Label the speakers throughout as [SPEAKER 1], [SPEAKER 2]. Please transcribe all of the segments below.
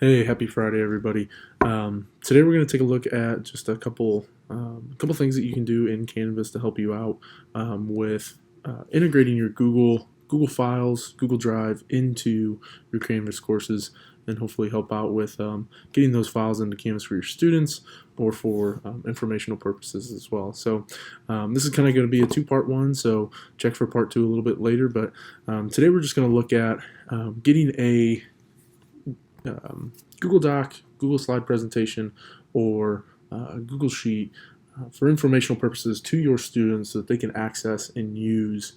[SPEAKER 1] Hey, happy Friday, everybody. Today we're going to take a look at just a couple things that you can do in Canvas to help you out with integrating your Google Files, Google Drive into your Canvas courses, and hopefully help out with getting those files into Canvas for your students or for informational purposes as well. So this is kind of going to be a two-part one, so check for part two a little bit later. But today we're just going to look at getting a Google Doc, Google Slide presentation, or Google Sheet for informational purposes to your students so that they can access and use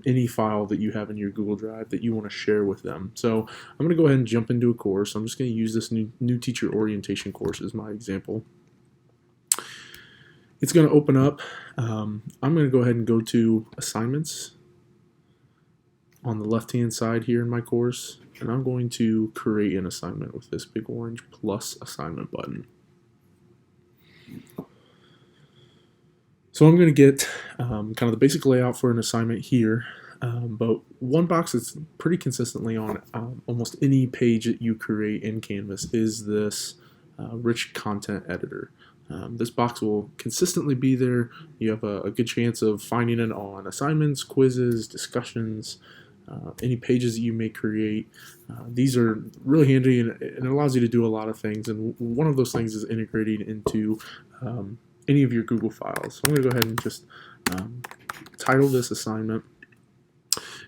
[SPEAKER 1] any file that you have in your Google Drive that you want to share with them. So I'm going to go ahead and jump into a course. I'm just going to use this new teacher orientation course as my example. It's going to open up. I'm going to go ahead and go to assignments on the left hand side here in my course, and I'm going to create an assignment with this big orange plus assignment button. So I'm going to get kind of the basic layout for an assignment here, but one box that's pretty consistently on almost any page that you create in Canvas is this rich content editor. This box will consistently be there. You have a good chance of finding it on assignments, quizzes, discussions, any pages that you may create. These are really handy, and it allows you to do a lot of things, and one of those things is integrating into any of your Google files. So I'm going to go ahead and just title this assignment,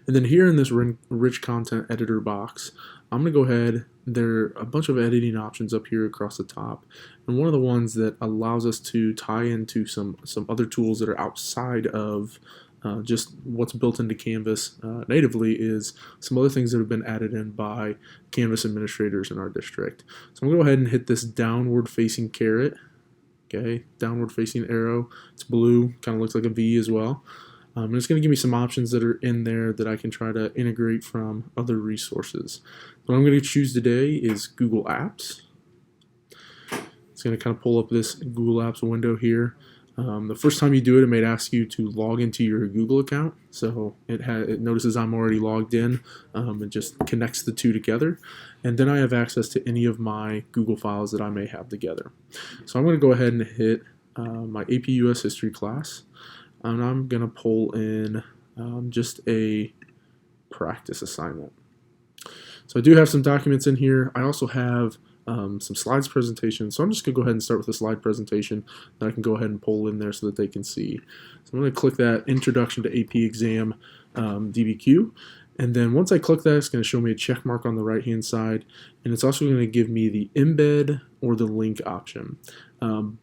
[SPEAKER 1] and then here in this rich content editor box, I'm going to go ahead, there are a bunch of editing options up here across the top, and one of the ones that allows us to tie into some other tools that are outside of just what's built into Canvas natively is some other things that have been added in by Canvas administrators in our district. So I'm going to go ahead and hit this downward facing caret, okay, downward facing arrow. It's blue, kind of looks like a V as well. And it's going to give me some options that are in there that I can try to integrate from other resources. What I'm going to choose today is Google Apps. It's going to kind of pull up this Google Apps window here. The first time you do it, it may ask you to log into your Google account. So it notices I'm already logged in. It just connects the two together. And then I have access to any of my Google files that I may have together. So I'm going to go ahead and hit my AP US History class. And I'm going to pull in just a practice assignment. So I do have some documents in here. I also have some slides presentation. So I'm just going to go ahead and start with a slide presentation that I can go ahead and pull in there so that they can see. So I'm going to click that Introduction to AP Exam DBQ. And then once I click that, it's going to show me a check mark on the right hand side. And it's also going to give me the embed or the link option.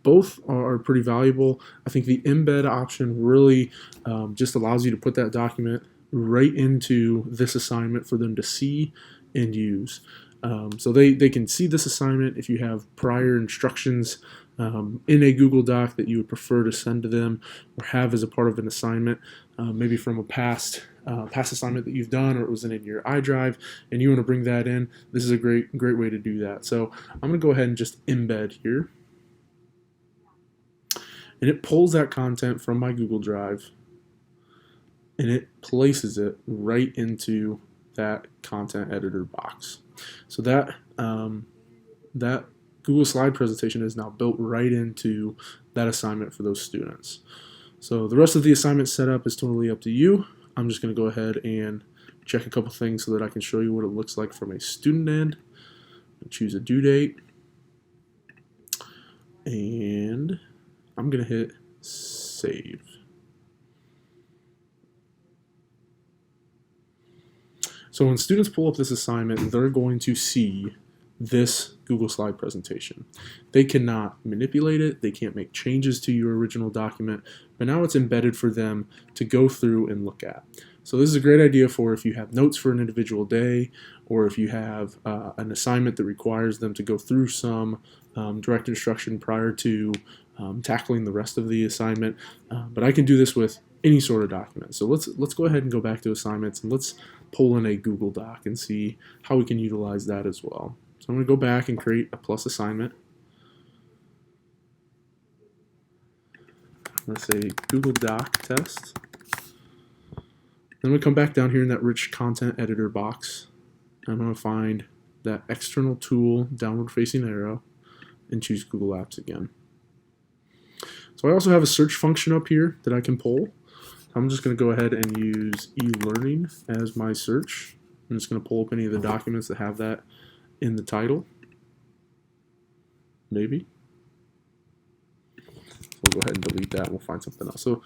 [SPEAKER 1] Both are pretty valuable. I think the embed option really just allows you to put that document right into this assignment for them to see and use. So they can see this assignment if you have prior instructions in a Google Doc that you would prefer to send to them or have as a part of an assignment, maybe from a past assignment that you've done, or it was in your iDrive and you want to bring that in. This is a great way to do that. So I'm going to go ahead and just embed here, and it pulls that content from my Google Drive and it places it right into that content editor box. So that that Google slide presentation is now built right into that assignment for those students. So the rest of the assignment setup is totally up to you. I'm just going to go ahead and check a couple things so that I can show you what it looks like from a student end. Choose a due date, and I'm going to hit save. So when students pull up this assignment, they're going to see this Google slide presentation. They cannot manipulate it, they can't make changes to your original document, but now it's embedded for them to go through and look at. So this is a great idea for if you have notes for an individual day, or if you have an assignment that requires them to go through some direct instruction prior to tackling the rest of the assignment. But I can do this with any sort of document. So let's go ahead and go back to assignments, and let's pull in a Google Doc and see how we can utilize that as well. So I'm going to go back and create a plus assignment. Let's say Google Doc test. Then we come back down here in that rich content editor box. I'm going to find that external tool downward facing arrow and choose Google Apps again. So I also have a search function up here that I can pull. I'm just going to go ahead and use e-learning as my search. I'm just going to pull up any of the documents that have that in the title. Maybe. We'll go ahead and delete that and we'll find something else. So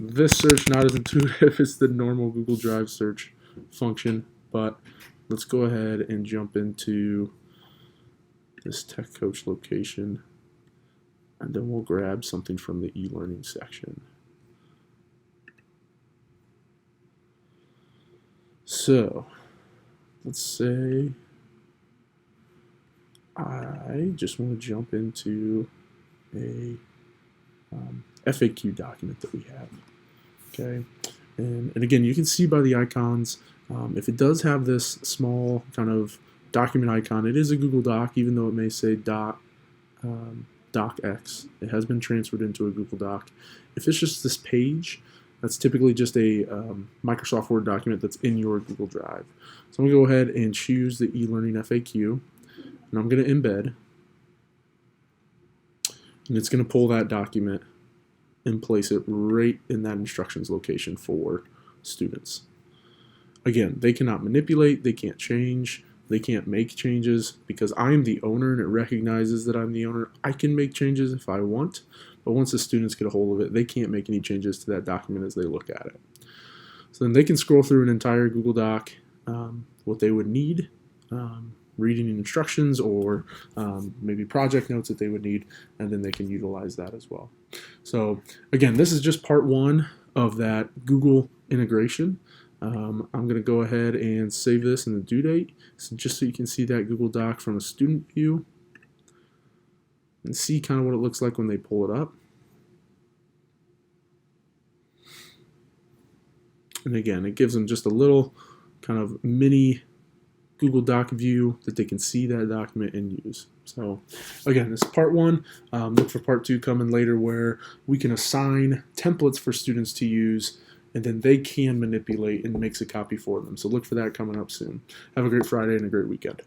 [SPEAKER 1] this search, not as intuitive as the normal Google Drive search function, but let's go ahead and jump into this Tech Coach location, and then we'll grab something from the e-learning section. So let's say I just want to jump into a FAQ document that we have. Okay, and again, you can see by the icons, if it does have this small kind of document icon, it is a Google Doc, even though it may say docx. It has been transferred into a Google Doc. If it's just this page, that's typically just a Microsoft Word document that's in your Google Drive. So I'm going to go ahead and choose the e-learning FAQ, and I'm going to embed, and it's going to pull that document and place it right in that instructions location for students. Again, they cannot manipulate, they can't change, they can't make changes because I'm the owner and it recognizes that I'm the owner. I can make changes if I want, but once the students get a hold of it, they can't make any changes to that document as they look at it. So then they can scroll through an entire Google Doc, what they would need, reading instructions or maybe project notes that they would need, and then they can utilize that as well. So again, this is just part one of that Google integration. I'm going to go ahead and save this in the due date, so just so you can see that Google Doc from a student view and see kind of what it looks like when they pull it up. And again, it gives them just a little kind of mini Google Doc view that they can see that document and use. So again, this is part one. Look for part two coming later, where we can assign templates for students to use, and then they can manipulate and makes a copy for them. So look for that coming up soon. Have a great Friday and a great weekend.